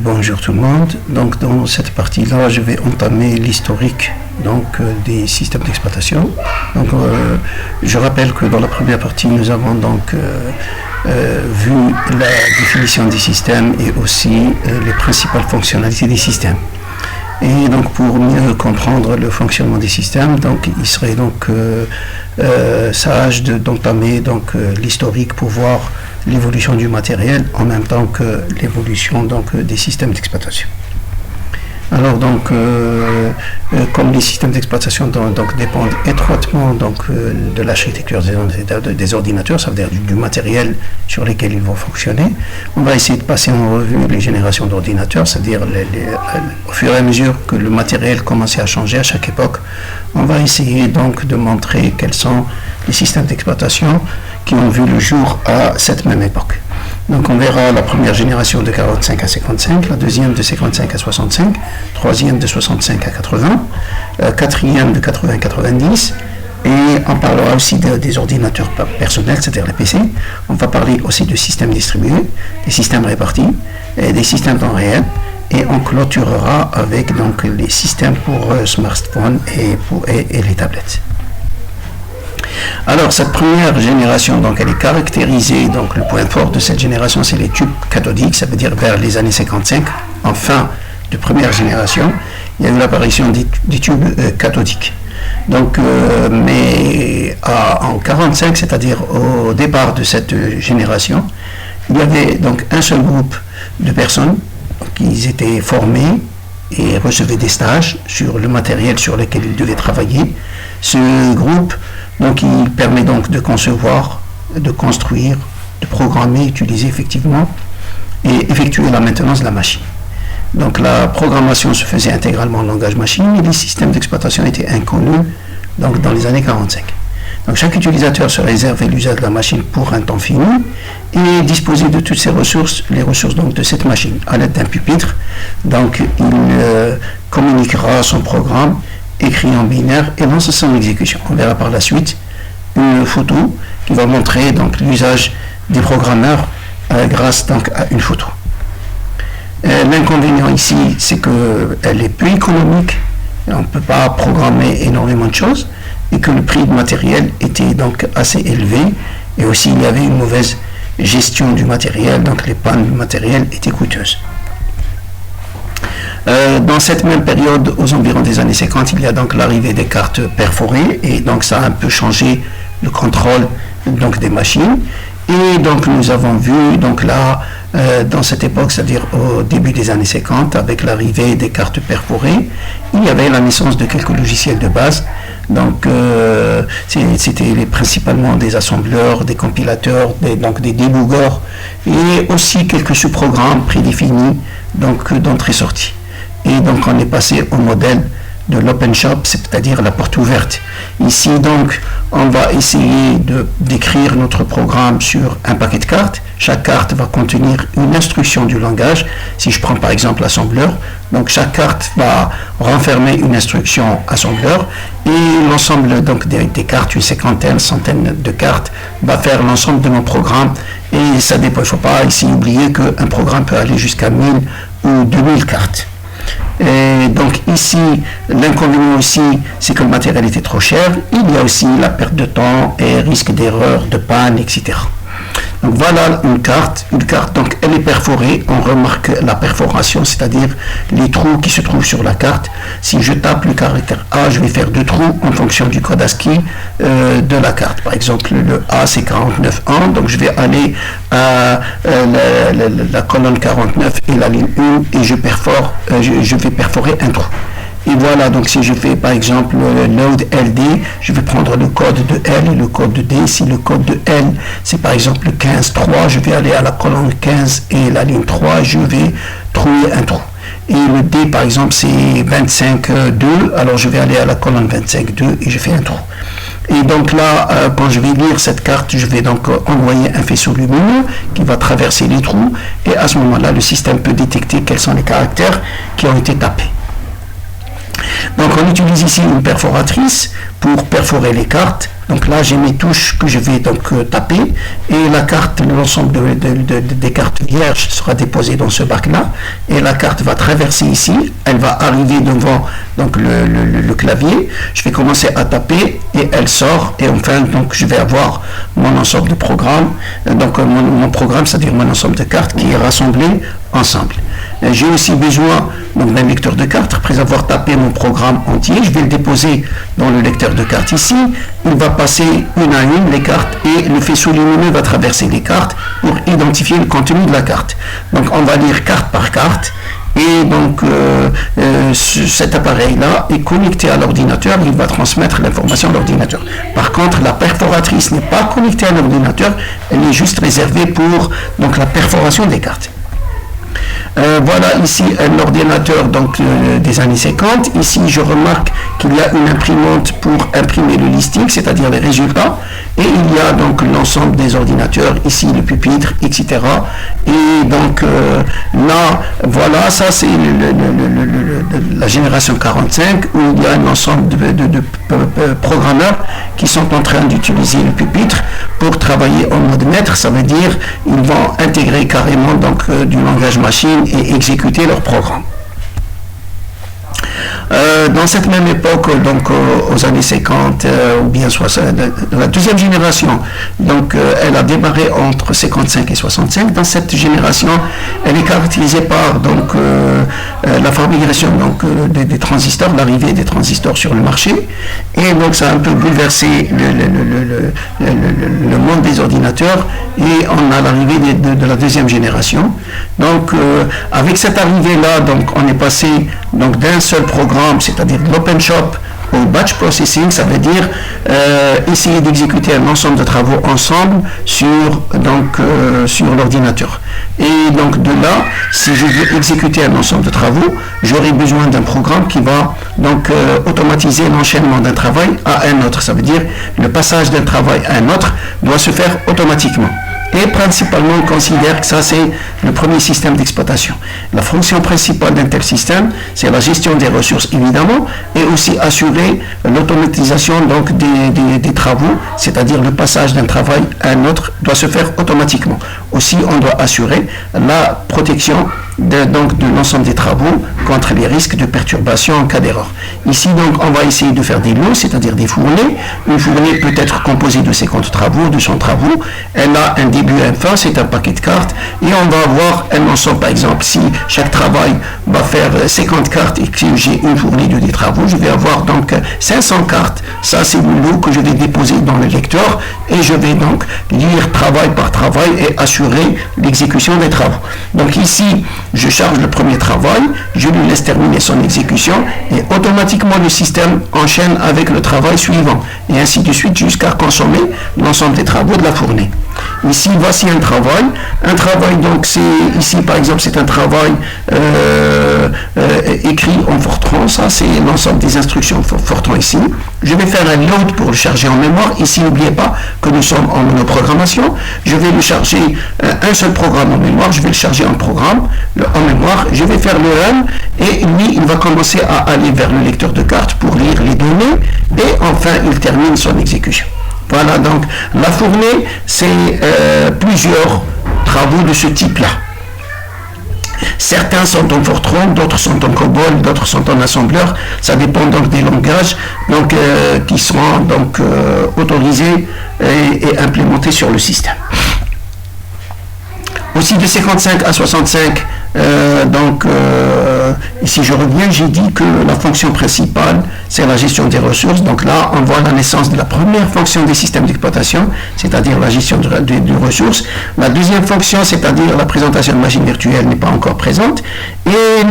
bonjour tout le monde. Donc dans cette partie-là, je vais entamer l'historique des systèmes d'exploitation. Donc je rappelle que dans la première partie, nous avons vu la définition des systèmes et aussi les principales fonctionnalités des systèmes. Et donc pour mieux comprendre le fonctionnement des systèmes, il serait sage d'entamer l'historique pour voir l'évolution du matériel en même temps que l'évolution des systèmes d'exploitation. Alors comme les systèmes d'exploitation dépendent étroitement de l'architecture des ordinateurs, ça veut dire du matériel sur lequel ils vont fonctionner, on va essayer de passer en revue les générations d'ordinateurs, c'est-à-dire au fur et à mesure que le matériel commençait à changer à chaque époque, on va essayer de montrer quels sont les systèmes d'exploitation qui ont vu le jour à cette même époque. Donc on verra la première génération de 45 à 55, la deuxième de 55 à 65, troisième de 65 à 80, quatrième de 80 à 90, et on parlera aussi des ordinateurs personnels, c'est-à-dire les PC. On va parler aussi de systèmes distribués, des systèmes répartis, et des systèmes temps réel, et on clôturera avec les systèmes pour smartphones et les tablettes. Alors cette première génération, elle est caractérisée, le point fort de cette génération, c'est les tubes cathodiques, ça veut dire vers les années 55, en fin de première génération, il y a eu l'apparition des tubes cathodiques. Mais en 45, c'est-à-dire au départ de cette génération, il y avait un seul groupe de personnes qui étaient formés et recevaient des stages sur le matériel sur lequel ils devaient travailler. Ce groupe il permet de concevoir, de construire, de programmer, utiliser effectivement et effectuer la maintenance de la machine. Donc la programmation se faisait intégralement en langage machine et les systèmes d'exploitation étaient inconnus dans les années 45. Donc chaque utilisateur se réservait l'usage de la machine pour un temps fini et disposait de toutes ses ressources, les ressources de cette machine à l'aide d'un pupitre. Il communiquera son programme écrit en binaire et lance son exécution. On verra par la suite une photo qui va montrer l'usage des programmeurs grâce à une photo. L'inconvénient ici, c'est qu'elle est peu économique, on ne peut pas programmer énormément de choses et que le prix du matériel était assez élevé et aussi il y avait une mauvaise gestion du matériel, les pannes du matériel étaient coûteuses. Dans cette même période, aux environs des années 50, il y a l'arrivée des cartes perforées et ça a un peu changé le contrôle des machines. Et nous avons vu dans cette époque, c'est-à-dire au début des années 50, avec l'arrivée des cartes perforées, il y avait la naissance de quelques logiciels de base. C'était principalement des assembleurs, des compilateurs, des débuggeurs et aussi quelques sous-programmes prédéfinis d'entrée-sortie. Et on est passé au modèle de l'open shop, c'est-à-dire la porte ouverte. Ici on va essayer d'écrire notre programme sur un paquet de cartes. Chaque carte va contenir une instruction du langage. Si je prends par exemple l'assembleur, chaque carte va renfermer une instruction assembleur et l'ensemble des cartes, une cinquantaine, centaine de cartes, va faire l'ensemble de mon programme. Et ça dépend, il ne faut pas ici oublier qu'un programme peut aller jusqu'à 1000 ou 2000 cartes. Et ici, l'inconvénient aussi, c'est que le matériel était trop cher. Il y a aussi la perte de temps et risque d'erreur, de panne, etc. Voilà une carte, elle est perforée, on remarque la perforation, c'est-à-dire les trous qui se trouvent sur la carte. Si je tape le caractère A, je vais faire 2 trous en fonction du code ASCII de la carte. Par exemple, le A c'est 49 ans, donc je vais aller à la colonne 49 et la ligne 1 et je vais perforer un trou. Et voilà, si je fais par exemple load LD, je vais prendre le code de L et le code de D. Si le code de L, c'est par exemple le 15.3, je vais aller à la colonne 15 et la ligne 3, je vais trouver un trou. Et le D, par exemple, c'est 25.2, alors je vais aller à la colonne 25.2 et je fais un trou. Et là, quand je vais lire cette carte, je vais envoyer un faisceau lumineux qui va traverser les trous. Et à ce moment-là, le système peut détecter quels sont les caractères qui ont été tapés. On utilise ici une perforatrice pour perforer les cartes Donc là, j'ai mes touches que je vais donc taper, et la carte, l'ensemble des cartes vierges sera déposée dans ce bac-là, et la carte va traverser ici, elle va arriver devant donc le clavier, je vais commencer à taper, et elle sort, et enfin, donc je vais avoir mon ensemble de programmes, donc mon programme, c'est-à-dire mon ensemble de cartes qui est rassemblé ensemble. J'ai aussi besoin d'un lecteur de cartes. Après avoir tapé mon programme entier, je vais le déposer dans le lecteur de cartes ici. Il va passer une à une les cartes, et le faisceau lumineux va traverser les cartes pour identifier le contenu de la carte. Donc on va lire carte par carte, et donc cet appareil-là est connecté à l'ordinateur, il va transmettre l'information à l'ordinateur. Par contre, la perforatrice n'est pas connectée à l'ordinateur, elle est juste réservée pour donc la perforation des cartes. Voilà ici un ordinateur donc des années 50. Ici, je remarque qu'il y a une imprimante pour imprimer le listing, c'est-à-dire les résultats. Et il y a donc l'ensemble des ordinateurs, ici le pupitre, etc. Et donc là, voilà, ça c'est la génération 45, où il y a un ensemble de programmeurs qui sont en train d'utiliser le pupitre pour travailler en mode maître. Ça veut dire ils vont intégrer carrément donc du langage machine et exécuter leur programme. Dans cette même époque, donc aux années 50 ou bien 60, la deuxième génération, donc elle a démarré entre 55 et 65. Dans cette génération, elle est caractérisée par donc la fabrication donc des transistors, l'arrivée des transistors sur le marché, et donc ça a un peu bouleversé le monde des ordinateurs, et on a l'arrivée de la deuxième génération. Donc avec cette arrivée-là, donc on est passé donc d'un seul programme, c'est-à-dire de l'open shop, au batch processing. Ça veut dire essayer d'exécuter un ensemble de travaux ensemble sur l'ordinateur. Et donc de là, si je veux exécuter un ensemble de travaux, j'aurai besoin d'un programme qui va donc automatiser l'enchaînement d'un travail à un autre. Ça veut dire le passage d'un travail à un autre doit se faire automatiquement. Et principalement, on considère que ça, c'est le premier système d'exploitation. La fonction principale d'un tel système, c'est la gestion des ressources, évidemment, et aussi assurer l'automatisation donc des travaux, c'est-à-dire le passage d'un travail à un autre doit se faire automatiquement. Aussi, on doit assurer la protection de l'ensemble des travaux contre les risques de perturbation en cas d'erreur. Ici, donc, on va essayer de faire des lots, c'est-à-dire des fournées. Une fournée peut être composée de 50 travaux, de 100 travaux. Elle a un début et un fin, c'est un paquet de cartes. Et on va avoir un ensemble, par exemple, si chaque travail va faire 50 cartes et que j'ai une fournée de des travaux, je vais avoir donc 500 cartes. Ça, c'est le lot que je vais déposer dans le lecteur, et je vais donc lire travail par travail et assurer l'exécution des travaux. Donc ici, je charge le premier travail, je lui laisse terminer son exécution, et automatiquement le système enchaîne avec le travail suivant, et ainsi de suite jusqu'à consommer l'ensemble des travaux de la fournée. Ici, voici un travail donc c'est ici par exemple c'est un travail écrit en Fortran. Ça c'est l'ensemble des instructions Fortran ici. Je vais faire un load pour le charger en mémoire. Ici, n'oubliez pas que nous sommes en monoprogrammation. Je vais le charger un seul programme en mémoire, je vais le charger en programme en mémoire, je vais faire le run, et lui il va commencer à aller vers le lecteur de cartes pour lire les données, et enfin il termine son exécution. Voilà, donc la fournée, c'est plusieurs travaux de ce type-là. Certains sont en Fortran, d'autres sont en COBOL, d'autres sont en assembleur. Ça dépend donc des langages donc, qui seront donc, autorisés et implémentés sur le système. Aussi de 55 à 65, ici je reviens, j'ai dit que la fonction principale, c'est la gestion des ressources. Donc là, on voit la naissance de la première fonction des systèmes d'exploitation, c'est-à-dire la gestion des ressources. La deuxième fonction, c'est-à-dire la présentation de machines virtuelles, n'est pas encore présente. Et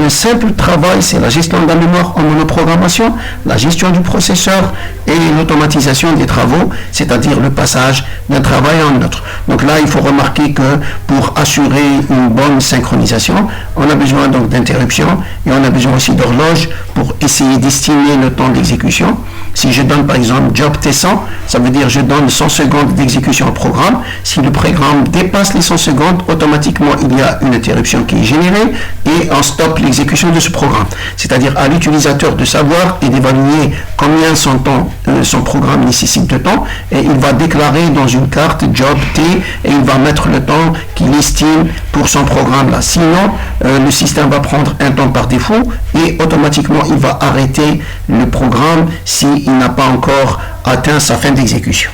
le simple travail, c'est la gestion de la mémoire en monoprogrammation, la gestion du processeur et l'automatisation des travaux, c'est-à-dire le passage d'un travail à un autre. Donc là, il faut remarquer que pour assurer une bonne synchronisation, on a besoin donc d'interruptions, et on a besoin aussi d'horloges pour essayer d'estimer le temps d'exécution. Si je donne par exemple job T100, ça veut dire je donne 100 secondes d'exécution au programme. Si le programme dépasse les 100 secondes, automatiquement il y a une interruption qui est générée et on stoppe l'exécution de ce programme. C'est-à-dire à l'utilisateur de savoir et d'évaluer combien son programme nécessite de temps, et il va déclarer dans une carte job T et il va mettre le temps qu'il estime pour son programme là. Sinon, le système va prendre un temps par défaut et automatiquement il va arrêter le programme s'il n'a pas encore atteint sa fin d'exécution.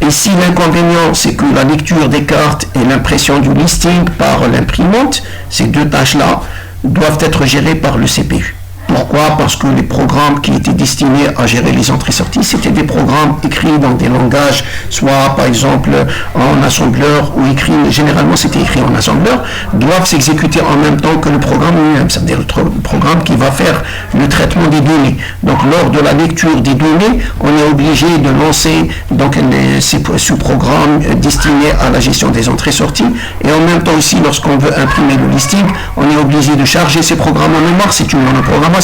Ici, l'inconvénient, c'est que la lecture des cartes et l'impression du listing par l'imprimante, ces deux tâches-là, doivent être gérées par le CPU. Pourquoi? Parce que les programmes qui étaient destinés à gérer les entrées-sorties, c'était des programmes écrits dans des langages, soit par exemple en assembleur ou écrits, généralement c'était écrit en assembleur, doivent s'exécuter en même temps que le programme lui-même, c'est-à-dire le programme qui va faire le traitement des données. Donc lors de la lecture des données, on est obligé de lancer donc, ces sous-programmes destinés à la gestion des entrées-sorties, et en même temps aussi lorsqu'on veut imprimer le listing, on est obligé de charger ces programmes en mémoire, c'est une monoprogrammation.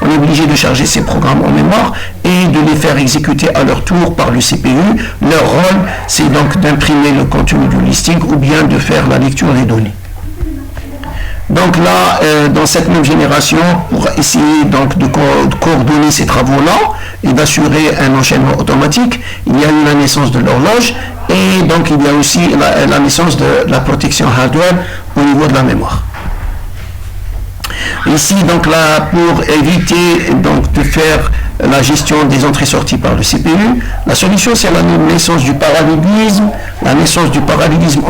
On est obligé de charger ces programmes en mémoire et de les faire exécuter à leur tour par le CPU. Leur rôle, c'est donc d'imprimer le contenu du listing ou bien de faire la lecture des données. Donc là, dans cette même génération, pour essayer donc de coordonner ces travaux-là et d'assurer un enchaînement automatique, il y a eu la naissance de l'horloge et donc il y a aussi la naissance de la protection hardware au niveau de la mémoire. Ici, donc là, pour éviter donc, de faire la gestion des entrées-sorties par le CPU, la solution, c'est la naissance du parallélisme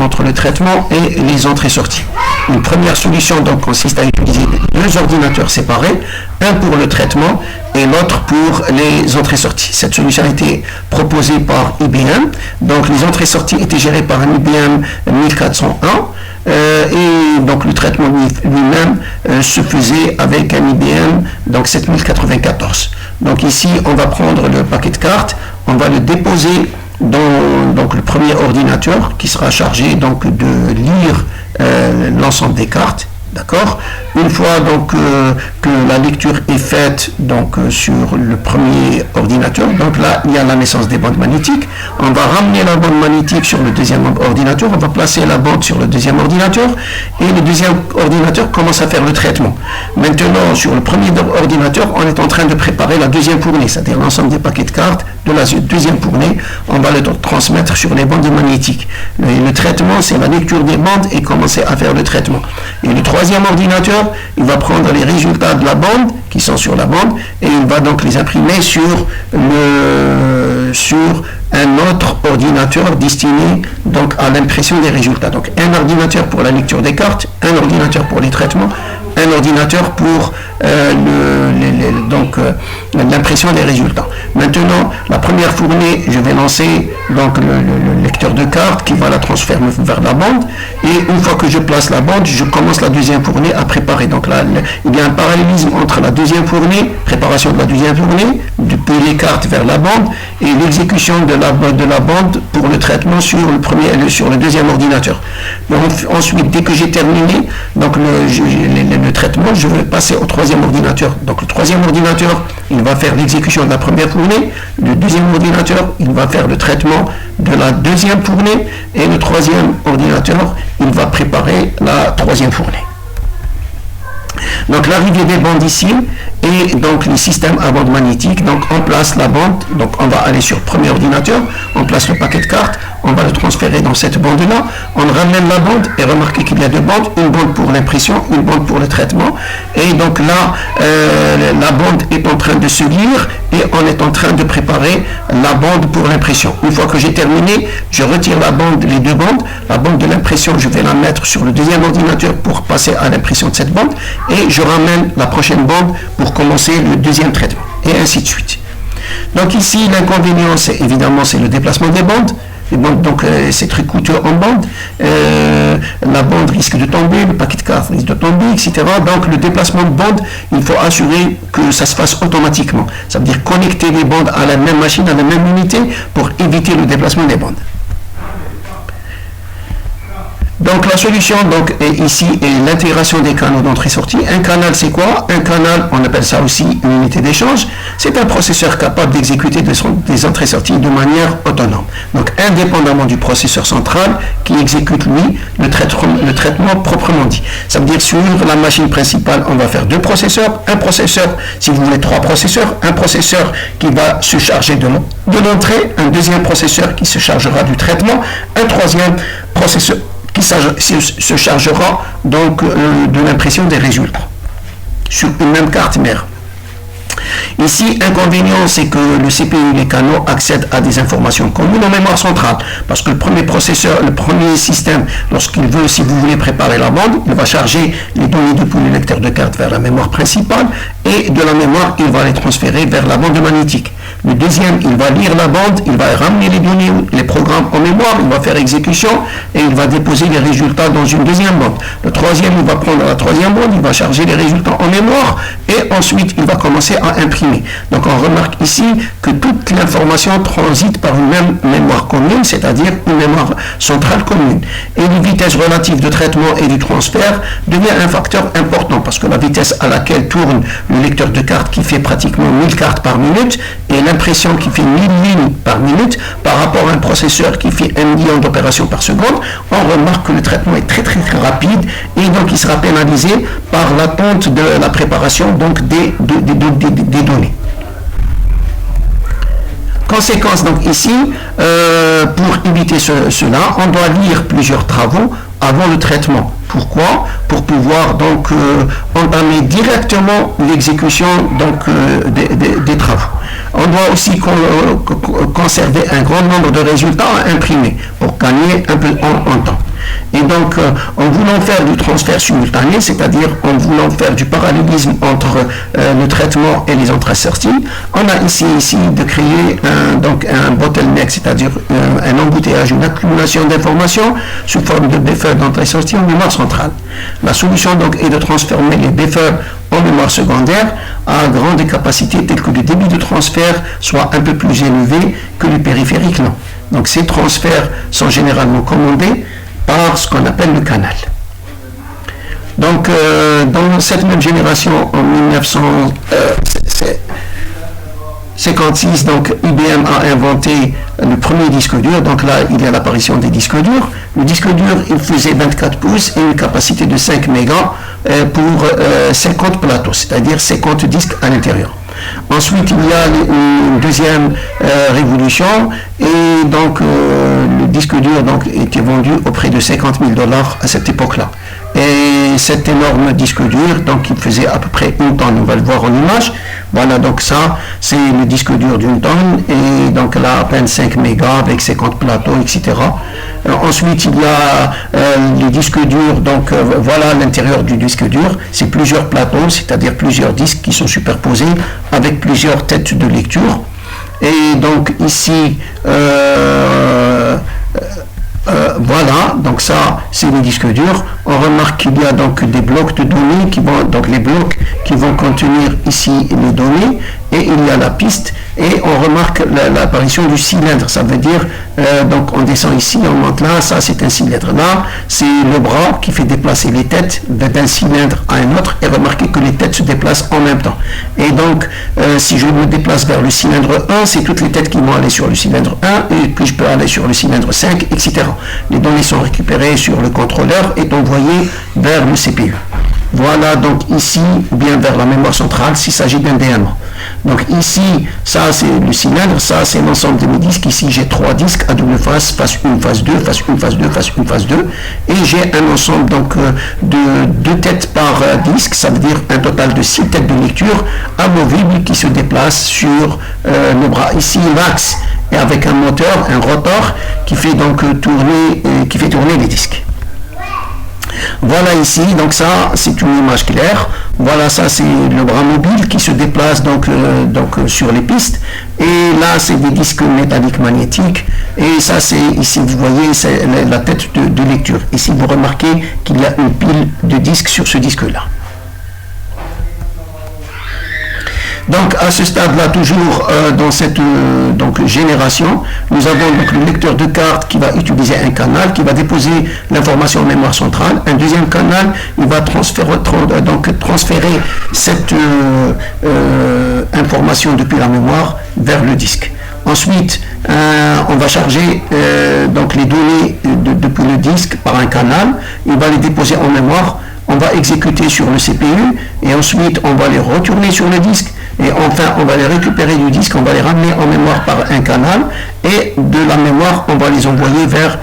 entre le traitement et les entrées-sorties. Une première solution donc, consiste à utiliser deux ordinateurs séparés, un pour le traitement et l'autre pour les entrées-sorties. Cette solution a été proposée par IBM. Donc, les entrées-sorties étaient gérées par un IBM 1401. Et donc le traitement lui-même se faisait avec un IBM donc 7094. Donc ici on va prendre le paquet de cartes, on va le déposer dans donc, le premier ordinateur qui sera chargé donc de lire l'ensemble des cartes. D'accord. Une fois donc que la lecture est faite donc sur le premier ordinateur, donc là il y a la naissance des bandes magnétiques. On va ramener la bande magnétique sur le deuxième ordinateur, on va placer la bande sur le deuxième ordinateur et le deuxième ordinateur commence à faire le traitement. Maintenant sur le premier ordinateur, on est en train de préparer la deuxième fournée, c'est-à-dire l'ensemble des paquets de cartes de la deuxième fournée, on va le transmettre sur les bandes magnétiques. Le traitement, c'est la lecture des bandes et commencer à faire le traitement. Et le troisième ordinateur, il va prendre les résultats de la bande qui sont sur la bande et il va donc les imprimer sur un autre ordinateur destiné donc à l'impression des résultats. Donc un ordinateur pour la lecture des cartes, un ordinateur pour les traitements, un ordinateur pour l'impression des résultats. Maintenant, la première fournée, je vais lancer donc le lecteur de cartes qui va la transférer vers la bande et une fois que je place la bande, je commence la deuxième fournée à préparer. Donc là, il y a un parallélisme entre la deuxième fournée, préparation de la deuxième fournée, depuis les cartes vers la bande et l'exécution de la bande pour le traitement sur le deuxième ordinateur. Donc, ensuite, dès que j'ai terminé donc le traitement, je vais passer au troisième ordinateur. Donc le troisième ordinateur, il va faire l'exécution de la première fournée, le deuxième ordinateur, il va faire le traitement de la deuxième fournée et le troisième ordinateur, il va préparer la troisième fournée. Donc l'arrivée des bandes ici et donc les systèmes à bande magnétique, donc on place la bande, donc on va aller sur le premier ordinateur, on place le paquet de cartes, on va le transférer dans cette bande-là, on ramène la bande et remarquez qu'il y a deux bandes, une bande pour l'impression, une bande pour le traitement et donc là la bande est en train de se lire et on est en train de préparer la bande pour l'impression. Une fois que j'ai terminé, je retire la bande, les deux bandes, la bande de l'impression je vais la mettre sur le deuxième ordinateur pour passer à l'impression de cette bande et je ramène la prochaine bande pour commencer le deuxième traitement et ainsi de suite. Donc ici l'inconvénient c'est le déplacement des bandes. Les bandes, donc c'est très coûteux en bande, la bande risque de tomber, le paquet de cartes risque de tomber, etc. Donc le déplacement de bande, il faut assurer que ça se fasse automatiquement. Ça veut dire connecter les bandes à la même machine, à la même unité pour éviter le déplacement des bandes. Donc la solution donc, est ici est l'intégration des canaux d'entrée-sortie. Un canal, c'est quoi? Un canal, on appelle ça aussi une unité d'échange. C'est un processeur capable d'exécuter des entrées-sorties de manière autonome. Donc indépendamment du processeur central qui exécute, lui, le traitement proprement dit. Ça veut dire sur la machine principale, on va faire deux processeurs. Un processeur, si vous voulez trois processeurs, un processeur qui va se charger de l'entrée, un deuxième processeur qui se chargera du traitement, un troisième processeur qui se chargera donc de l'impression des résultats sur une même carte mère. Ici, inconvénient, c'est que le CPU et les canaux accèdent à des informations communes en mémoire centrale. Parce que le premier processeur, le premier système, lorsqu'il veut, si vous voulez préparer la bande, il va charger les données depuis le lecteur de carte vers la mémoire principale et de la mémoire, il va les transférer vers la bande magnétique. Le deuxième, il va lire la bande, il va ramener les données, les programmes en mémoire, il va faire exécution et il va déposer les résultats dans une deuxième bande. Le troisième, il va prendre la troisième bande, il va charger les résultats en mémoire et ensuite il va commencer à imprimer. Donc on remarque ici que toute l'information transite par une même mémoire commune, c'est-à-dire une mémoire centrale commune. Et les vitesses relatives de traitement et du transfert devient un facteur important parce que la vitesse à laquelle tourne le lecteur de cartes qui fait pratiquement 1000 cartes par minute et l'impression qui fait 1000 lignes par minute par rapport à un processeur qui fait 1 million d'opérations par seconde, on remarque que le traitement est très rapide et donc il sera pénalisé par l'attente de la préparation donc des données. Conséquence donc ici, pour éviter cela, on doit lire plusieurs travaux avant le traitement. Pourquoi? Pour pouvoir donc entamer directement l'exécution donc des travaux. On doit aussi conserver un grand nombre de résultats à imprimer pour gagner un peu en temps. Et donc, en voulant faire du transfert simultané, c'est-à-dire en voulant faire du parallélisme entre le traitement et les entrées-sorties, on a ici de créer un bottleneck, c'est-à-dire un embouteillage, une accumulation d'informations sous forme de buffer d'entrée-sortie en mémoire centrale. La solution donc est de transformer les buffers en mémoire secondaire à grande capacité telle que le débit de transfert soit un peu plus élevé que le périphérique non. Donc ces transferts sont généralement commandés par ce qu'on appelle le canal. Donc dans cette même génération en 1956, donc IBM a inventé le premier disque dur. Donc là il y a l'apparition des disques durs. Le disque dur il faisait 24 pouces et une capacité de 5 mégas pour 50 plateaux, c'est-à-dire 50 disques à l'intérieur. Ensuite, il y a une deuxième révolution et donc le disque dur donc, était vendu auprès de 50 000 $ à cette époque-là. Et cet énorme disque dur, donc il faisait à peu près une tonne, on va le voir en image. Voilà, donc ça, c'est le disque dur d'une tonne et donc là à peine 5 mégas avec 50 plateaux, etc. Ensuite, il y a les disques durs, donc voilà l'intérieur du disque dur, c'est plusieurs plateaux, c'est-à-dire plusieurs disques qui sont superposés avec plusieurs têtes de lecture. Et donc ici, voilà, donc ça c'est les disques durs. On remarque qu'il y a donc des blocs de données qui vont, donc les blocs qui vont contenir ici les données, et il y a la piste, et on remarque l'apparition du cylindre. Ça veut dire, donc on descend ici, on monte là, ça c'est un cylindre. Là, c'est le bras qui fait déplacer les têtes d'un cylindre à un autre, et remarquez que les têtes se déplacent en même temps. Et donc, si je me déplace vers le cylindre 1, c'est toutes les têtes qui vont aller sur le cylindre 1, et puis je peux aller sur le cylindre 5, etc. Les données sont récupérées sur le contrôleur et envoyées vers le CPU. Voilà donc ici, ou bien vers la mémoire centrale s'il s'agit d'un DMA. Donc ici, ça c'est le cylindre, ça c'est l'ensemble de mes disques. Ici j'ai 3 disques à double face, face 1, face 2, face 1, face 2, face 1, face 2. Et j'ai un ensemble donc de 2 têtes par disque, ça veut dire un total de 6 têtes de lecture amovibles qui se déplacent sur le bras. Ici l'axe est avec un moteur, un rotor qui fait donc tourner les disques. Voilà ici, donc ça c'est une image claire. Voilà, ça c'est le bras mobile qui se déplace donc sur les pistes. Et là c'est des disques métalliques magnétiques. Et ça c'est ici, vous voyez, c'est la tête de lecture. Ici vous remarquez qu'il y a une pile de disques sur ce disque-là. Donc à ce stade-là, toujours dans cette donc, génération, nous avons donc le lecteur de carte qui va utiliser un canal, qui va déposer l'information en mémoire centrale. Un deuxième canal, il va transférer cette information depuis la mémoire vers le disque. Ensuite, on va charger donc les données depuis le disque par un canal, il va les déposer en mémoire, on va exécuter sur le CPU et ensuite on va les retourner sur le disque et enfin on va les récupérer du disque, on va les ramener en mémoire par un canal et de la mémoire on va les envoyer vers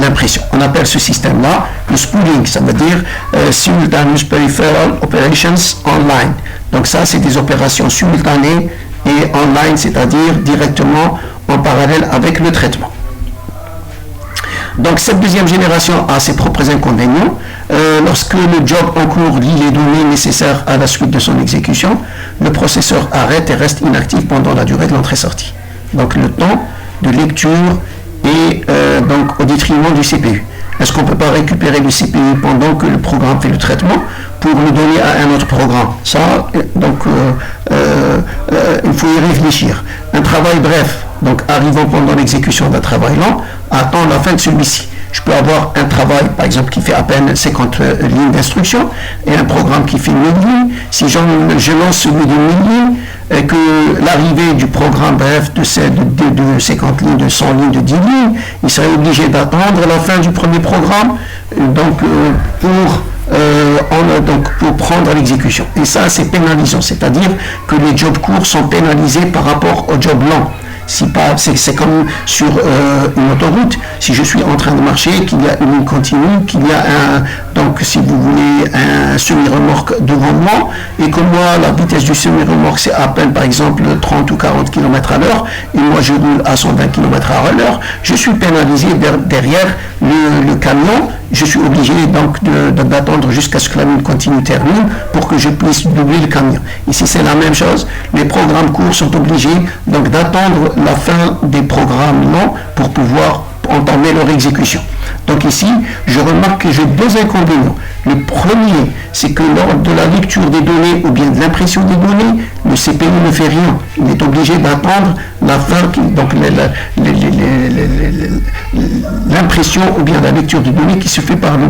l'impression. On appelle ce système-là le spooling, ça veut dire Simultaneous Peripheral Operations Online. Donc ça c'est des opérations simultanées et online, c'est-à-dire directement en parallèle avec le traitement. Donc cette deuxième génération a ses propres inconvénients. Lorsque le job en cours lit les données nécessaires à la suite de son exécution, le processeur arrête et reste inactif pendant la durée de l'entrée-sortie. Donc le temps de lecture est donc au détriment du CPU. Est-ce qu'on ne peut pas récupérer le CPU pendant que le programme fait le traitement pour le donner à un autre programme? Ça, donc, il faut y réfléchir. Un travail bref, donc arrivant pendant l'exécution d'un travail lent, attend la fin de celui-ci. Je peux avoir un travail, par exemple, qui fait à peine 50 lignes d'instruction et un programme qui fait 1000 lignes. Si je lance celui de 1000 lignes, et que l'arrivée du programme bref de 50 lignes, de 100 lignes, de 10 lignes, il serait obligé d'attendre la fin du premier programme donc, pour prendre l'exécution. Et ça, c'est pénalisant, c'est-à-dire que les jobs courts sont pénalisés par rapport aux jobs lents. C'est comme sur une autoroute, si je suis en train de marcher, qu'il y a une ligne continue, qu'il y a donc si vous voulez un semi-remorque devant moi, et que moi la vitesse du semi-remorque c'est à peine par exemple 30 ou 40 km à l'heure, et moi je roule à 120 km à l'heure, je suis pénalisé derrière le camion, je suis obligé donc d'attendre jusqu'à ce que la ligne continue termine pour que je puisse doubler le camion. Ici c'est la même chose, les programmes courts sont obligés donc d'attendre la fin des programmes longs pour pouvoir entamer leur exécution. Donc ici, je remarque que j'ai deux inconvénients. Le premier, c'est que lors de la lecture des données ou bien de l'impression des données, le CPU ne fait rien. Il est obligé d'attendre la fin, donc l'impression ou bien la lecture des données qui se fait par le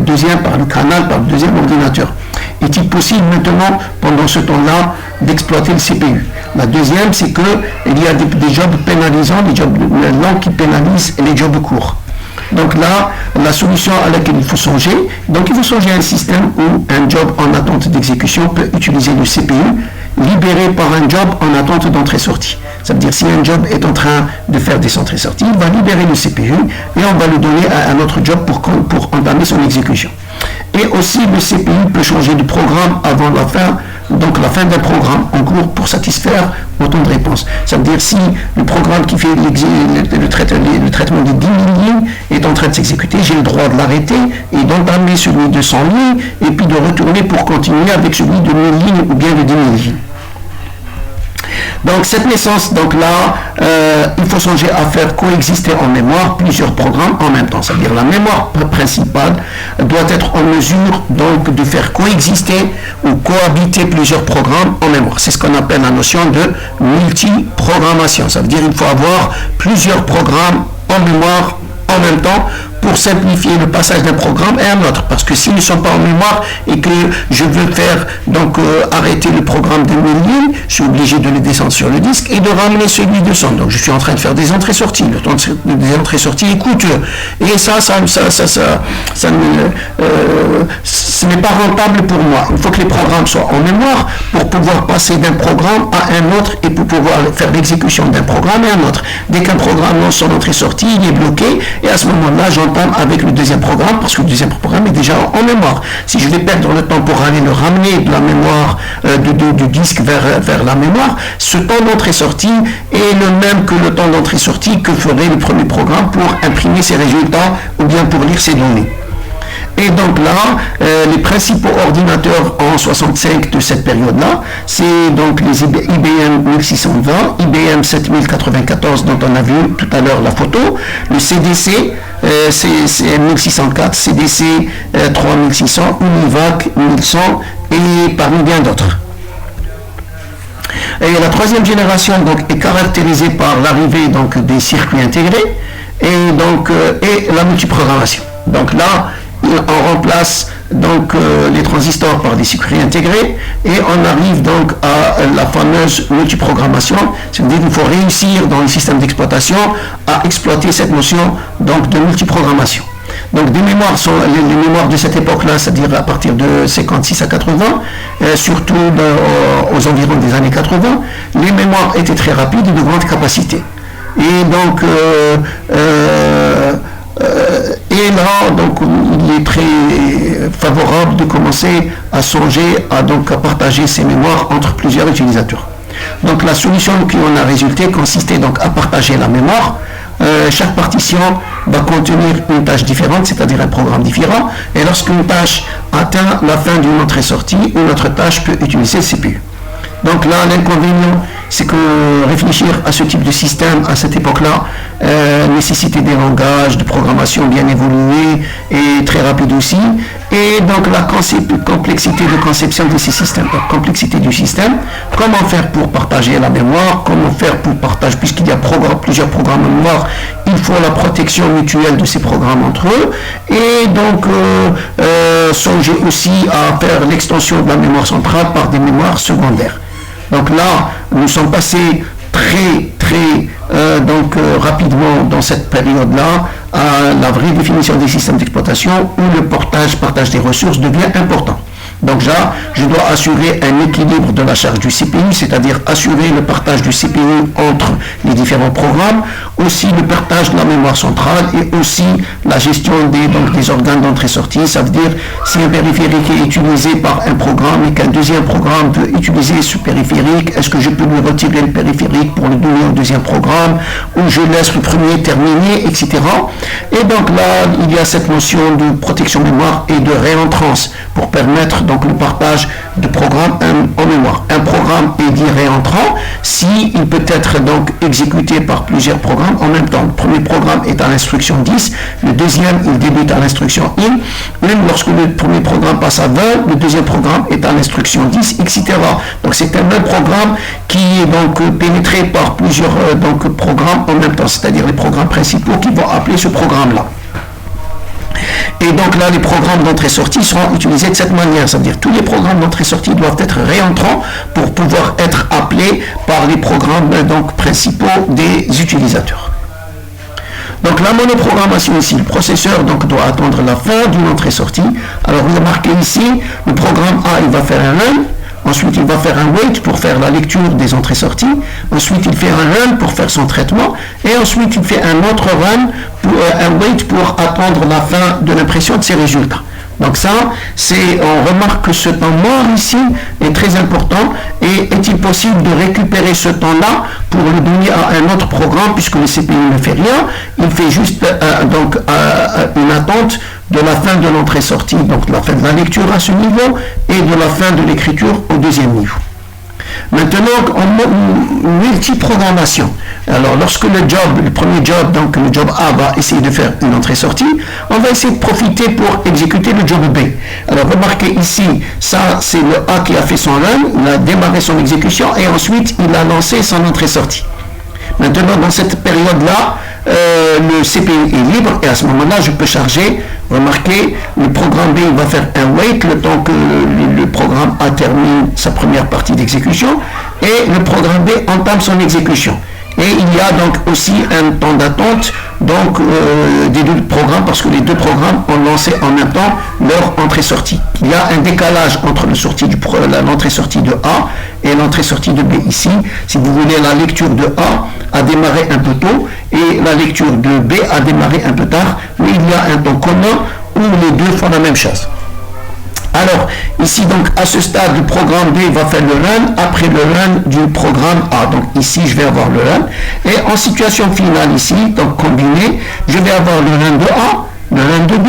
canal, par le deuxième ordinateur. Est-il possible maintenant, pendant ce temps-là, d'exploiter le CPU? La deuxième, c'est qu'il y a des jobs pénalisants, des jobs lents qui pénalisent les jobs courts. Donc là, la solution à laquelle il faut songer, donc il faut songer à un système où un job en attente d'exécution peut utiliser le CPU libéré par un job en attente d'entrée-sortie. Ça veut dire si un job est en train de faire des entrées-sorties, il va libérer le CPU et on va le donner à un autre job pour entamer son exécution. Et aussi le CPU peut changer de programme avant la fin d'un programme en cours pour satisfaire au temps de réponse. Ça veut dire si le programme qui fait le traitement de 10 000 lignes est en train de s'exécuter, j'ai le droit de l'arrêter et d'entamer celui de 100 lignes et puis de retourner pour continuer avec celui de 1000 lignes ou bien de 10 000 lignes. Donc cette naissance, donc là, il faut songer à faire coexister en mémoire plusieurs programmes en même temps. C'est-à-dire la mémoire principale doit être en mesure donc de faire coexister ou cohabiter plusieurs programmes en mémoire. C'est ce qu'on appelle la notion de multiprogrammation. Ça veut dire qu'il faut avoir plusieurs programmes en mémoire en même temps pour simplifier le passage d'un programme à un autre. Parce que s'ils ne sont pas en mémoire et que je veux faire donc arrêter le programme de 1000 lignes, je suis obligé de le descendre sur le disque et de ramener celui de 100. Donc je suis en train de faire des entrées-sorties. Le temps des entrées-sorties est coûteux. Et ce n'est pas rentable pour moi. Il faut que les programmes soient en mémoire pour pouvoir passer d'un programme à un autre et pour pouvoir faire l'exécution d'un programme à un autre. Dès qu'un programme lance son entrée-sortie, il est bloqué et à ce moment-là, j'entame avec le deuxième programme parce que le deuxième programme est déjà en mémoire. Si je vais perdre le temps pour aller le ramener de la mémoire du disque vers la mémoire, ce temps d'entrée-sortie est le même que le temps d'entrée-sortie que ferait le premier programme pour imprimer ses résultats ou bien pour lire ses données. Et donc là, les principaux ordinateurs en 65 de cette période-là, c'est donc les IBM 1620, IBM 7094 dont on a vu tout à l'heure la photo, le CDC, c'est 1604, CDC 3600, Univac 1100 et parmi bien d'autres. Et la troisième génération donc, est caractérisée par l'arrivée donc, des circuits intégrés et, donc, et la multiprogrammation. Donc là, on remplace donc les transistors par des circuits intégrés et on arrive donc à la fameuse multiprogrammation. C'est-à-dire qu'il faut réussir dans le système d'exploitation à exploiter cette notion donc, de multiprogrammation. Donc des mémoires sont les mémoires de cette époque-là, c'est-à-dire à partir de 56 à 80, surtout aux environs des années 80, les mémoires étaient très rapides et de grande capacité. Et donc et là, donc, il est très favorable de commencer à songer à partager ces mémoires entre plusieurs utilisateurs. Donc la solution qui en a résulté consistait donc à partager la mémoire. Chaque partition va contenir une tâche différente, c'est-à-dire un programme différent, et lorsqu'une tâche atteint la fin d'une entrée-sortie, une autre tâche peut utiliser le CPU. Donc là, l'inconvénient, c'est que réfléchir à ce type de système à cette époque-là nécessitait des langages de programmation bien évolués et très rapides aussi. Et donc la complexité de conception de ces systèmes, la complexité du système, comment faire pour partager la mémoire, comment faire pour partager, puisqu'il y a plusieurs programmes en mémoire, il faut la protection mutuelle de ces programmes entre eux, et donc songer aussi à faire l'extension de la mémoire centrale par des mémoires secondaires. Donc là, nous sommes passés très rapidement dans cette période-là à la vraie définition des systèmes d'exploitation où le partage des ressources devient important. Donc là, je dois assurer un équilibre de la charge du CPU, c'est-à-dire assurer le partage du CPU entre les différents programmes, aussi le partage de la mémoire centrale et aussi la gestion des organes d'entrée-sortie. Ça veut dire si un périphérique est utilisé par un programme et qu'un deuxième programme peut utiliser ce périphérique, est-ce que je peux lui retirer le périphérique pour le donner au deuxième programme ou je laisse le premier terminer, etc. Et donc là, il y a cette notion de protection mémoire et de réentrance pour permettre donc le partage de programmes en mémoire. Un programme est dit réentrant si il peut être donc exécuté par plusieurs programmes en même temps. Le premier programme est à l'instruction 10, le deuxième il débute à l'instruction in, même lorsque le premier programme passe à 20, le deuxième programme est à l'instruction 10, etc. Donc c'est un même programme qui est donc pénétré par plusieurs programmes en même temps, c'est-à-dire les programmes principaux qui vont appeler ce programme-là. Et donc là, les programmes d'entrée-sortie seront utilisés de cette manière, c'est-à-dire tous les programmes d'entrée-sortie doivent être réentrants pour pouvoir être appelés par les programmes principaux des utilisateurs. Donc la monoprogrammation ici, le processeur doit attendre la fin d'une entrée-sortie. Alors vous remarquez ici, le programme A, il va faire un run. Ensuite, il va faire un wait pour faire la lecture des entrées-sorties. Ensuite, il fait un run pour faire son traitement. Et ensuite, il fait un autre run, un wait pour attendre la fin de l'impression de ses résultats. Donc ça, on remarque que ce temps mort ici est très important. Et est-il possible de récupérer ce temps-là pour le donner à un autre programme, puisque le CPU ne fait rien, il fait juste une attente de la fin de l'entrée-sortie, donc de la fin de la lecture à ce niveau, et de la fin de l'écriture au deuxième niveau. Maintenant, en multiprogrammation, alors lorsque le premier job, donc le job A va essayer de faire une entrée-sortie, on va essayer de profiter pour exécuter le job B. Alors remarquez ici, ça c'est le A qui a fait son run, il a démarré son exécution et ensuite il a lancé son entrée-sortie. Maintenant, dans cette période-là, le CPU est libre et à ce moment-là, je peux charger. Remarquez, le programme B va faire un wait le temps que le programme A termine sa première partie d'exécution et le programme B entame son exécution. Et il y a donc aussi un temps d'attente des deux programmes parce que les deux programmes ont lancé en même temps leur entrée-sortie. Il y a un décalage entre l'entrée-sortie de A et l'entrée-sortie de B ici. Si vous voulez, la lecture de A démarré un peu tôt et la lecture de B a démarré un peu tard, mais il y a un temps commun où les deux font la même chose. Alors, ici, donc, à ce stade, le programme B va faire le run après le run du programme A. Donc, ici, je vais avoir le run. Et en situation finale, ici, donc combiné, je vais avoir le run de A, le run de B,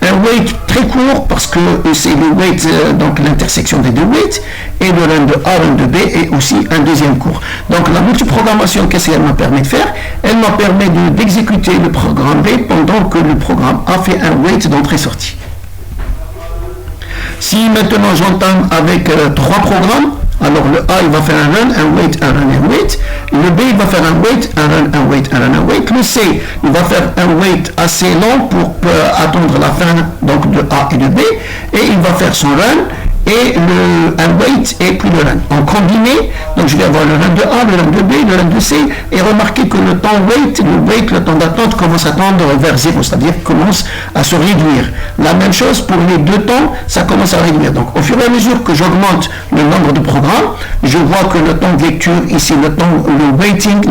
un wait très court parce que c'est le wait, donc l'intersection des deux waits, et le run de A, run de B, et aussi un deuxième court. Donc, la multiprogrammation, qu'est-ce qu'elle m'a permis de faire? Elle m'a permis d'exécuter le programme B pendant que le programme A fait un wait d'entrée-sortie. Si maintenant j'entame avec trois programmes, Alors le A il va faire un run, un wait, un run, un wait. Le B il va faire un wait, un run, un wait, un run, un wait. Le C il va faire un wait assez long pour attendre la fin donc de A et de B. Et il va faire son run et un wait et puis le run. En combiné, donc je vais avoir le run de A, le run de B, le run de C. Et remarquez que le temps wait, le temps d'attente commence à tendre vers 0, c'est-à-dire commence à se réduire. La même chose pour les deux temps, ça commence à réduire. Donc au fur et à mesure que j'augmente le nombre de programmes, je vois que le temps de lecture ici, le waiting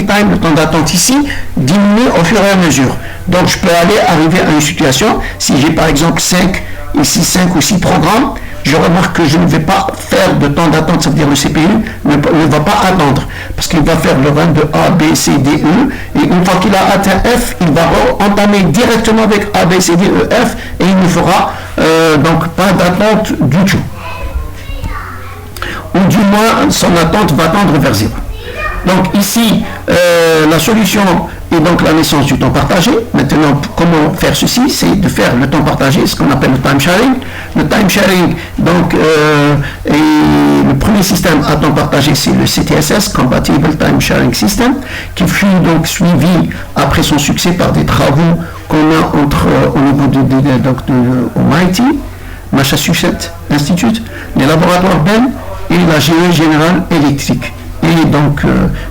time, le temps d'attente ici, diminue au fur et à mesure. Donc je peux arriver à une situation, si j'ai par exemple 5 ou 6 programmes, je remarque que je ne vais pas faire de temps d'attente, c'est-à-dire le CPU ne va pas attendre, parce qu'il va faire le run de A, B, C, D, E, et une fois qu'il a atteint F, il va entamer directement avec A, B, C, D, E, F, et il ne fera donc pas d'attente du tout. Ou du moins, son attente va tendre vers 0. Donc ici, la solution est donc la naissance du temps partagé. Maintenant, comment faire ceci? C'est de faire le temps partagé, ce qu'on appelle le time sharing. Le time sharing, donc, le premier système à temps partagé, c'est le CTSS, Compatible Time Sharing System, qui fut donc suivi après son succès par des travaux qu'on a au niveau au MIT, Massachusetts Institute, les laboratoires Bell et la GE General Electric. Et donc,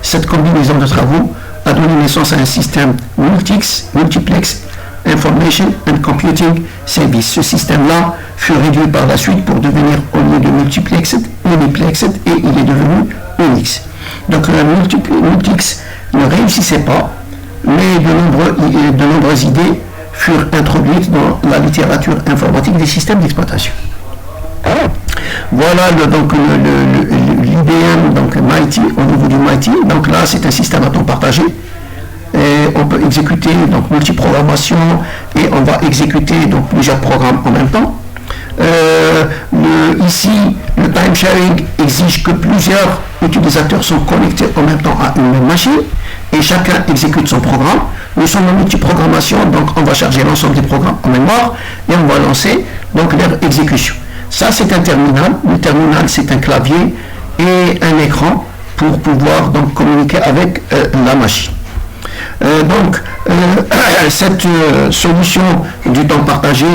cette combinaison de travaux a donné naissance à un système Multiplex Information and Computing Service. Ce système-là fut réduit par la suite pour devenir, au lieu de multiplexed, uniplexed, et il est devenu Unix. Donc, le multiplex ne réussissait pas, mais de nombreuses idées furent introduites dans la littérature informatique des systèmes d'exploitation. Voilà l'IBM, donc MIT, au niveau du MIT. Donc là, c'est un système à temps partagé. Et on peut exécuter donc multiprogrammation et on va exécuter donc plusieurs programmes en même temps. Ici, le time sharing exige que plusieurs utilisateurs sont connectés en même temps à une même machine et chacun exécute son programme. Nous sommes en multiprogrammation, donc on va charger l'ensemble des programmes en mémoire et on va lancer donc leur exécution. Ça, c'est un terminal. Le terminal, c'est un clavier et un écran pour pouvoir donc communiquer avec la machine. Cette solution du temps partagé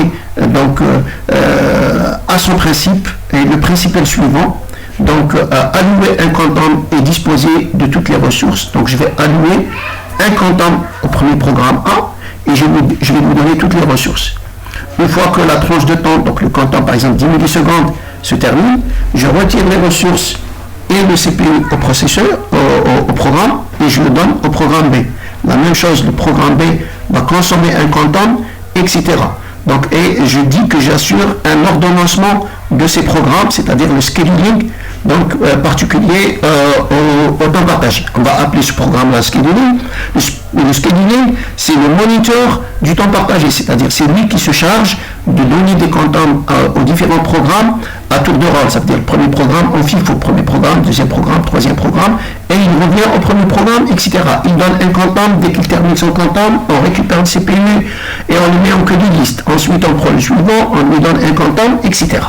a son principe, et le principe est le suivant. Donc, allouer un quantum et disposer de toutes les ressources. Donc, je vais allouer un quantum au premier programme A et je vais lui donner toutes les ressources. Une fois que la tranche de temps, donc le quantum par exemple 10 millisecondes, se termine, je retire les ressources et le CPU au processeur, au programme, et je le donne au programme B. La même chose, le programme B va consommer un quantum, etc. Donc, et je dis que j'assure un ordonnancement de ces programmes, c'est-à-dire le scheduling donc, particulier au temps partagé. On va appeler ce programme-là scheduling. Le scheduling, c'est le moniteur du temps partagé, c'est-à-dire c'est lui qui se charge de donner des quantums aux différents programmes à tour de rôle. Ça veut dire le premier programme, on FIFO, premier programme, deuxième programme, troisième programme, et il revient au premier programme, etc. Il donne un quantum, dès qu'il termine son quantum, on récupère le CPU et on le met en queue de liste. Ensuite, on prend le suivant, on lui donne un quantum, etc.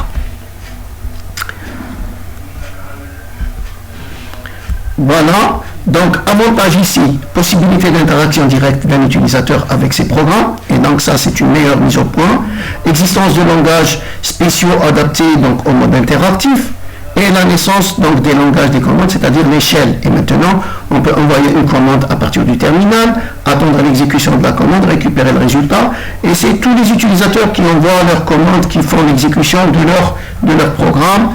Voilà, donc avantage ici, possibilité d'interaction directe d'un utilisateur avec ses programmes, et donc ça c'est une meilleure mise au point, existence de langages spéciaux adaptés donc au mode interactif, et la naissance donc des langages des commandes, c'est-à-dire l'échelle. Et maintenant, on peut envoyer une commande à partir du terminal, attendre l'exécution de la commande, récupérer le résultat, et c'est tous les utilisateurs qui envoient leurs commandes, qui font l'exécution de leur programme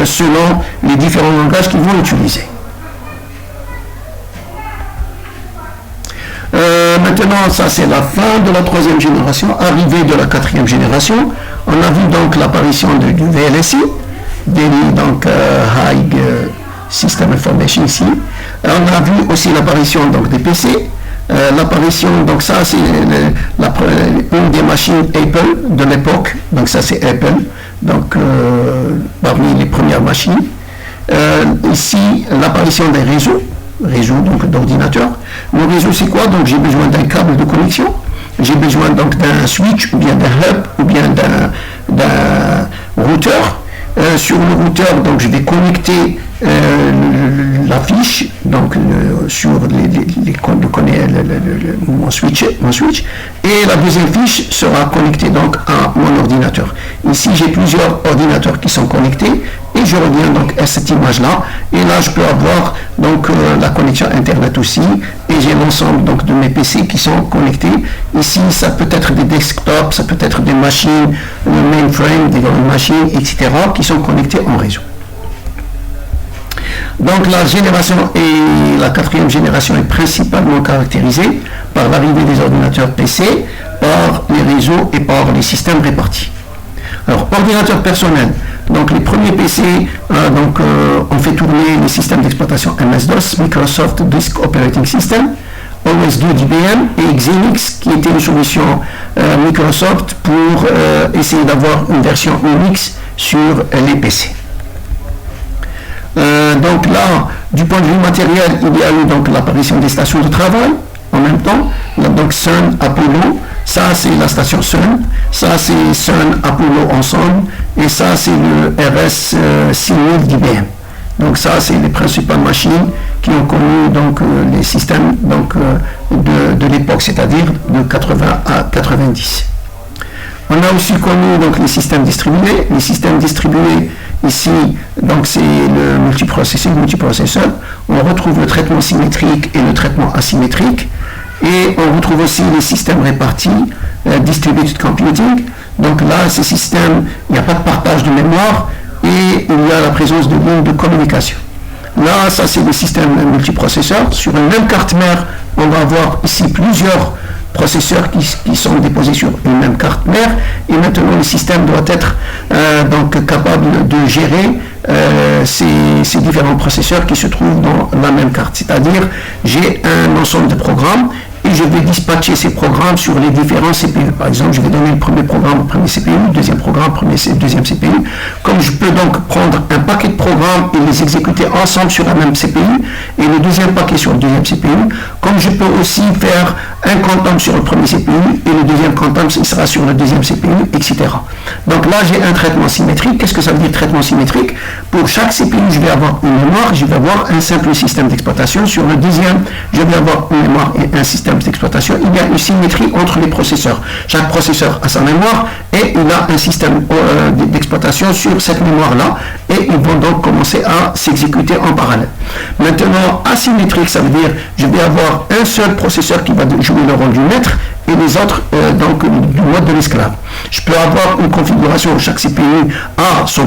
selon les différents langages qu'ils vont utiliser. Maintenant, ça c'est la fin de la 3e génération, arrivée de la 4e génération. On a vu donc l'apparition du VLSI, donc High System Information ici. On a vu aussi l'apparition donc des PC. L'apparition, donc ça c'est une des machines Apple de l'époque. Donc ça c'est Apple, donc parmi les premières machines. Ici, l'apparition des réseaux donc d'ordinateur. Le réseau c'est quoi? Donc j'ai besoin d'un câble de connexion, j'ai besoin donc d'un switch ou bien d'un hub ou bien d'un routeur sur le routeur, donc je vais connecter la fiche donc sur mon switch, et la deuxième fiche sera connectée donc à mon ordinateur. Ici j'ai plusieurs ordinateurs qui sont connectés et je reviens donc à cette image là, et là je peux avoir donc la connexion internet aussi, et j'ai l'ensemble donc de mes PC qui sont connectés. Ici ça peut être des desktops, ça peut être des machines, le mainframe, des grandes machines, etc. qui sont connectés en réseau. Donc la génération et la quatrième génération est principalement caractérisée par l'arrivée des ordinateurs PC, par les réseaux et par les systèmes répartis. Alors, ordinateur personnel, donc les premiers PC ont fait tourner les systèmes d'exploitation MS-DOS, Microsoft Disk Operating System, OS2 d'IBM et Xenix, qui était une solution Microsoft pour essayer d'avoir une version Unix sur les PC. Donc là, du point de vue matériel, il y a eu donc l'apparition des stations de travail en même temps. Donc Sun, Apollo, ça c'est la station Sun, ça c'est Sun, Apollo ensemble, et ça c'est le RS6000 d'IBM. Donc ça c'est les principales machines qui ont connu donc les systèmes donc de l'époque, c'est-à-dire de 80 à 90. On a aussi connu donc les systèmes distribués. Les systèmes distribués ici, donc c'est le multiprocesseur. On retrouve le traitement symétrique et le traitement asymétrique. Et on retrouve aussi les systèmes répartis, distributed computing. Donc là, ces systèmes, il n'y a pas de partage de mémoire et il y a la présence de lignes de communication. Là, ça c'est le système multiprocesseur. Sur une même carte mère, on va avoir ici plusieurs processeurs qui sont déposés sur une même carte mère, et maintenant le système doit être donc capable de gérer ces différents processeurs qui se trouvent dans la même carte. C'est-à-dire, j'ai un ensemble de programmes et je vais dispatcher ces programmes sur les différents CPU. Par exemple, je vais donner le premier programme au premier CPU, le deuxième programme au deuxième CPU. Comme je peux donc prendre un paquet de programmes et les exécuter ensemble sur la même CPU, et le deuxième paquet sur le deuxième CPU, comme je peux aussi faire un quantum sur le premier CPU et le deuxième quantum il sera sur le deuxième CPU, etc. Donc là, j'ai un traitement symétrique. Qu'est-ce que ça veut dire traitement symétrique? Pour chaque CPU, je vais avoir une mémoire, je vais avoir un simple système d'exploitation. Sur le deuxième, je vais avoir une mémoire et un système d'exploitation. Il y a une symétrie entre les processeurs. Chaque processeur a sa mémoire et il a un système d'exploitation sur cette mémoire-là, et ils vont donc commencer à s'exécuter en parallèle. Maintenant, asymétrique, ça veut dire je vais avoir un seul processeur qui va jouer le rôle du maître et les autres donc du mode de l'esclave. Je peux avoir une configuration où chaque CPU a sa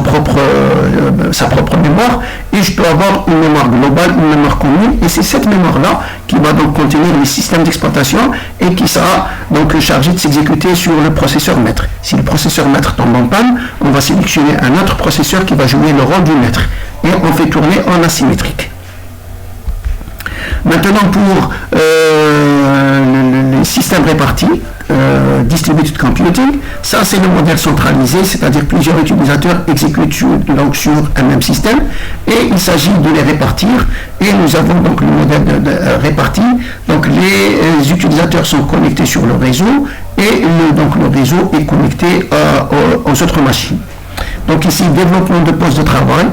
propre mémoire, et je peux avoir une mémoire globale, une mémoire commune, et c'est cette mémoire-là qui va donc contenir les systèmes d'exploitation et qui sera donc chargé de s'exécuter sur le processeur maître. Si le processeur maître tombe en panne, on va sélectionner un autre processeur qui va jouer le rôle du maître, et on fait tourner en asymétrique. Maintenant, pour les systèmes répartis, distributed computing, ça c'est le modèle centralisé, c'est-à-dire plusieurs utilisateurs exécutent donc sur un même système, et il s'agit de les répartir, et nous avons donc le modèle réparti. Donc les utilisateurs sont connectés sur le réseau, et donc le réseau est connecté aux autres machines. Donc ici, développement de postes de travail,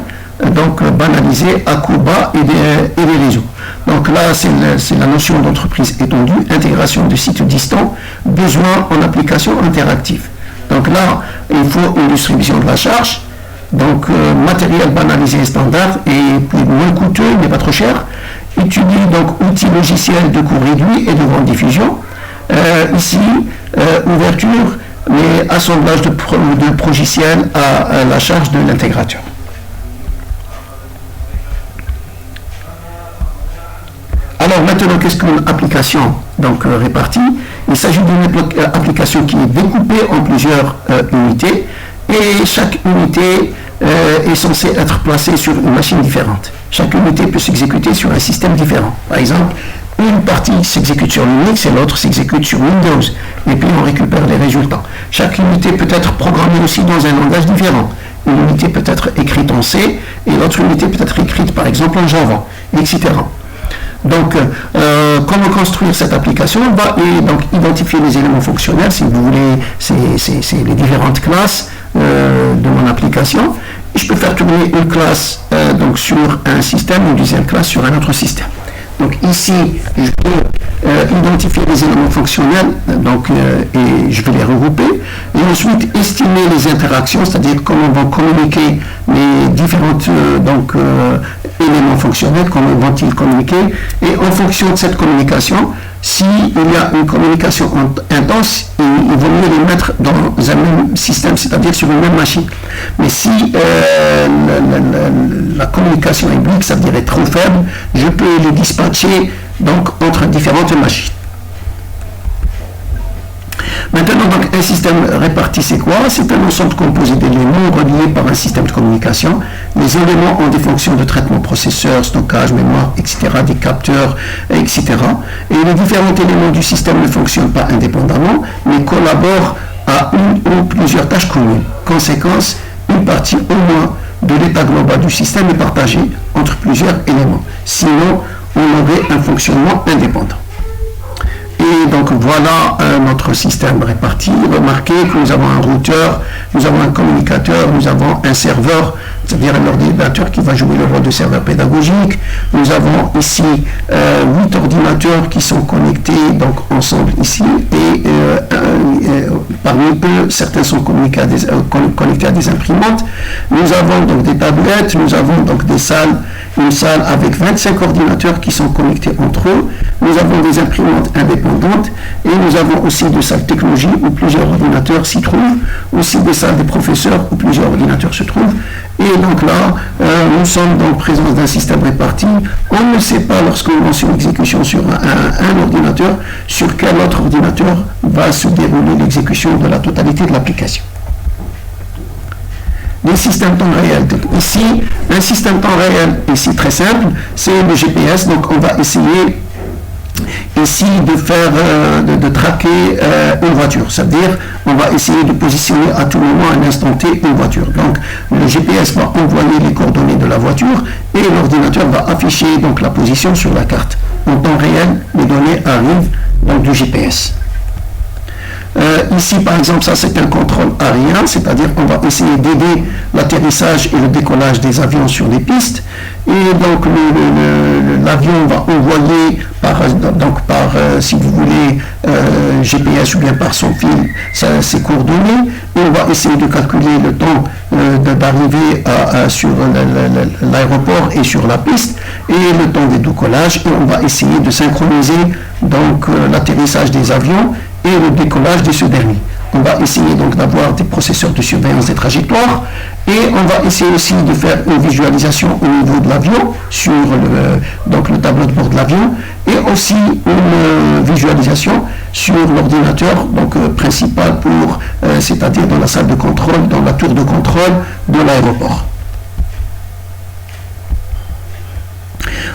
donc banalisé à coût bas et des réseaux. Donc là, c'est la notion d'entreprise étendue, intégration de sites distants, besoin en application interactive. Donc là, il faut une distribution de la charge, donc matériel banalisé et standard, et puis moins coûteux, mais pas trop cher. Étudie donc outils logiciels de coût réduit et de grande diffusion. Ici, ouverture, mais assemblage de logiciels à la charge de l'intégrateur. Alors maintenant, qu'est-ce qu'une application donc répartie? Il s'agit d'une application qui est découpée en plusieurs unités, et chaque unité est censée être placée sur une machine différente. Chaque unité peut s'exécuter sur un système différent. Par exemple, une partie s'exécute sur Linux et l'autre s'exécute sur Windows, et puis on récupère les résultats. Chaque unité peut être programmée aussi dans un langage différent. Une unité peut être écrite en C et l'autre unité peut être écrite par exemple en Java, etc. Donc, comment construire cette application? On va donc identifier les éléments fonctionnels, si vous voulez, c'est les différentes classes de mon application, Je peux faire tourner une classe donc sur un système, une deuxième classe sur un autre système. Donc ici, je peux identifier les éléments fonctionnels donc, et je vais les regrouper. Et ensuite, estimer les interactions, c'est-à-dire comment vont communiquer les différents éléments fonctionnels, comment vont-ils communiquer. Et en fonction de cette communication, s'il y a une communication intense, il vaut mieux les mettre dans un même système, c'est-à-dire sur une même machine. Mais si la communication est bleak, ça veut dire est trop faible, je peux les dispatcher donc, entre différentes machines. Maintenant, donc, un système réparti, c'est quoi? C'est un ensemble composé d'éléments reliés par un système de communication. Les éléments ont des fonctions de traitement, processeur, stockage, mémoire, etc., des capteurs, etc. Et les différents éléments du système ne fonctionnent pas indépendamment, mais collaborent à une ou plusieurs tâches communes. Conséquence, une partie au moins de l'état global du système est partagée entre plusieurs éléments. Sinon, on aurait un fonctionnement indépendant. Et donc voilà notre système réparti. Remarquez que nous avons un routeur, nous avons un communicateur, nous avons un serveur, c'est-à-dire un ordinateur qui va jouer le rôle de serveur pédagogique. Nous avons ici 8 ordinateurs qui sont connectés donc ensemble ici et parmi eux, certains sont connectés à des imprimantes. Nous avons donc des tablettes, nous avons donc une salle avec 25 ordinateurs qui sont connectés entre eux. Nous avons des imprimantes indépendantes et nous avons aussi des salles technologiques où plusieurs ordinateurs s'y trouvent, aussi des salles des professeurs où plusieurs ordinateurs se trouvent. Et donc là, nous sommes en présence d'un système réparti. On ne sait pas, lorsque l'on lance une exécution sur un ordinateur, sur quel autre ordinateur va se dérouler l'exécution de la totalité de l'application. Les systèmes temps réel. Donc ici, un système temps réel, ici très simple, c'est le GPS. Donc on va essayer ici de faire, de traquer une voiture. C'est-à-dire, on va essayer de positionner à tout moment, à un instant T, une voiture. Donc le GPS va envoyer les coordonnées de la voiture et l'ordinateur va afficher donc la position sur la carte. En temps réel, les données arrivent donc du GPS. Ici, par exemple, ça c'est un contrôle aérien, c'est-à-dire qu'on va essayer d'aider l'atterrissage et le décollage des avions sur les pistes. Et donc l'avion va envoyer si vous voulez, GPS ou bien par son fil, ses coordonnées. Et on va essayer de calculer le temps d'arriver sur l'aéroport et sur la piste et le temps de décollage. Et on va essayer de synchroniser donc l'atterrissage des avions et le décollage de ce dernier. On va essayer donc d'avoir des processeurs de surveillance des trajectoires et on va essayer aussi de faire une visualisation au niveau de l'avion sur le tableau de bord de l'avion et aussi une visualisation sur l'ordinateur principal c'est-à-dire dans la salle de contrôle, dans la tour de contrôle de l'aéroport.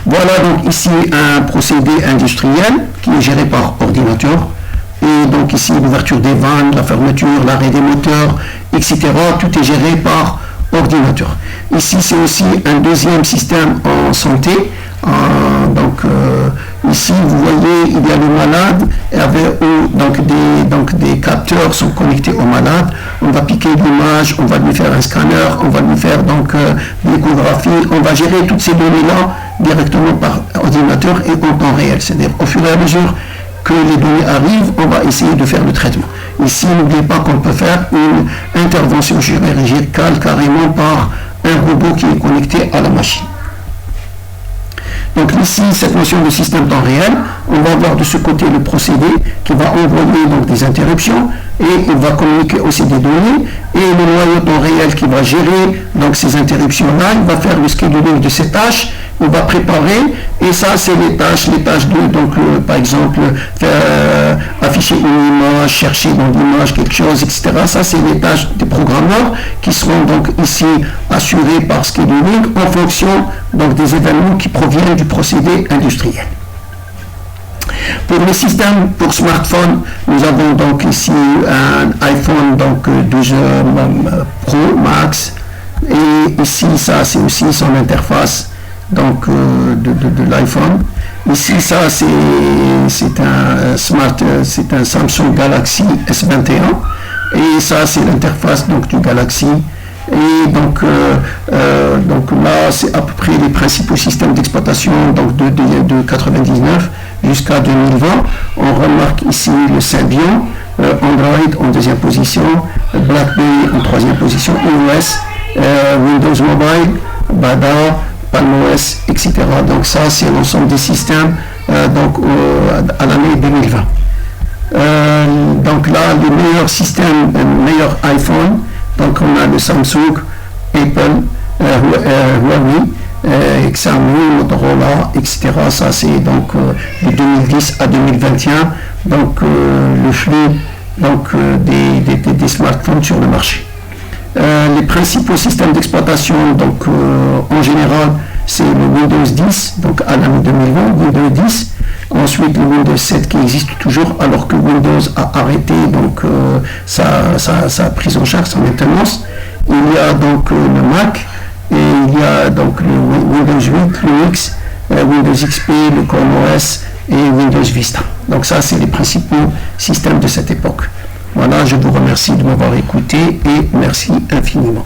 Voilà donc ici un procédé industriel qui est géré par ordinateur. Et donc ici l'ouverture des vannes, la fermeture, l'arrêt des moteurs, etc. Tout est géré par ordinateur. Ici c'est aussi un deuxième système en santé. Ici vous voyez il y a le malade où des capteurs sont connectés au malade. On va piquer l'image, on va lui faire un scanner, on va lui faire l'échographie. On va gérer toutes ces données là directement par ordinateur et en temps réel. C'est-à-dire au fur et à mesure que les données arrivent, on va essayer de faire le traitement. Ici, n'oubliez pas qu'on peut faire une intervention chirurgicale carrément par un robot qui est connecté à la machine. Donc ici, cette notion de système temps réel, on va avoir de ce côté le procédé qui va envoyer donc des interruptions et il va communiquer aussi des données et le noyau temps réel qui va gérer donc ces interruptions-là, il va faire le scheduling de ces tâches, il va préparer et ça c'est les tâches de par exemple afficher une image, chercher dans l'image quelque chose, etc. Ça c'est les tâches des programmeurs qui seront donc ici assurées par scheduling en fonction donc des événements qui proviennent du procédé industriel. Pour les systèmes pour smartphone, nous avons donc ici un iPhone 12 Pro Max et ici ça c'est aussi son interface de l'iPhone. Ici ça c'est un Samsung Galaxy S21 et ça c'est l'interface du Galaxy Et donc là, c'est à peu près les principaux systèmes d'exploitation donc de 99 jusqu'à 2020. On remarque ici le Symbian, Android en deuxième position, BlackBerry en troisième position, iOS, Windows Mobile, Bada, PalmOS, etc. Donc ça, c'est l'ensemble des systèmes à l'année 2020. Donc là, les meilleurs systèmes, les meilleurs iPhone, donc on a le Samsung, Apple, Huawei, Xiaomi, Motorola, etc. Ça c'est donc de 2010 à 2021, donc le flux des smartphones sur le marché. Les principaux systèmes d'exploitation, donc en général, c'est le Windows 10, donc à l'année 2020, Windows 10. Ensuite, le Windows 7 qui existe toujours, alors que Windows a arrêté donc sa prise en charge, sa maintenance. Il y a donc le Mac, et il y a donc le Windows 8, Linux, Windows XP, le Chrome OS et Windows Vista. Donc ça, c'est les principaux systèmes de cette époque. Voilà, je vous remercie de m'avoir écouté et merci infiniment.